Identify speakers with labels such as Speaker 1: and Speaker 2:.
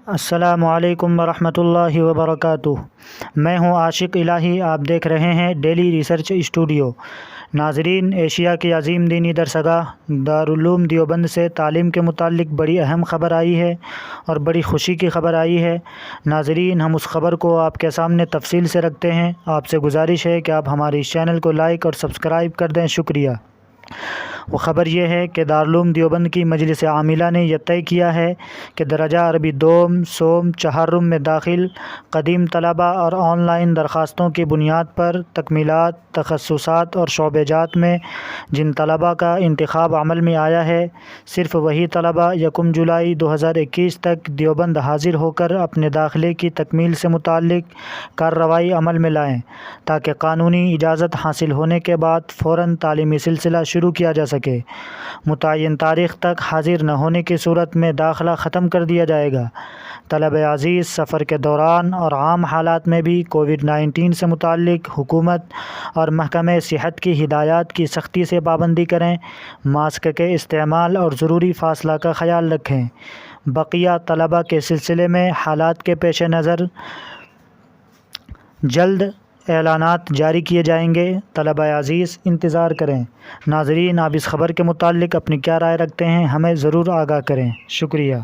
Speaker 1: السلام علیکم ورحمۃ اللہ وبرکاتہ۔ میں ہوں عاشق الہی، آپ دیکھ رہے ہیں ڈیلی ریسرچ اسٹوڈیو۔ ناظرین، ایشیا کی عظیم دینی درسگاہ دارالعلوم دیوبند سے تعلیم کے متعلق بڑی اہم خبر آئی ہے اور بڑی خوشی کی خبر آئی ہے۔ ناظرین، ہم اس خبر کو آپ کے سامنے تفصیل سے رکھتے ہیں۔ آپ سے گزارش ہے کہ آپ ہمارے اس چینل کو لائک اور سبسکرائب کر دیں، شکریہ۔ وہ خبر یہ ہے کہ دارالعلوم دیوبند کی مجلس عاملہ نے یہ طے کیا ہے کہ درجہ عربی دوم، سوم، چہارم میں داخل قدیم طلباء اور آن لائن درخواستوں کی بنیاد پر تکمیلات، تخصصات اور شعبہ جات میں جن طلباء کا انتخاب عمل میں آیا ہے، صرف وہی طلباء 1 جولائی 2021 تک دیوبند حاضر ہو کر اپنے داخلے کی تکمیل سے متعلق کارروائی عمل میں لائیں، تاکہ قانونی اجازت حاصل ہونے کے بعد فوراً تعلیمی سلسلہ شروع کیا جا سکے۔ متعین تاریخ تک حاضر نہ ہونے کی صورت میں داخلہ ختم کر دیا جائے گا۔ طلبہ عزیز، سفر کے دوران اور عام حالات میں بھی کووڈ-19 سے متعلق حکومت اور محکمہ صحت کی ہدایات کی سختی سے پابندی کریں، ماسک کے استعمال اور ضروری فاصلہ کا خیال رکھیں۔ بقیہ طلباء کے سلسلے میں حالات کے پیش نظر جلد اعلانات جاری کیے جائیں گے۔ طلبہ عزیز، انتظار کریں۔ ناظرین، آپ اس خبر کے متعلق اپنی کیا رائے رکھتے ہیں؟ ہمیں ضرور آگاہ کریں، شکریہ۔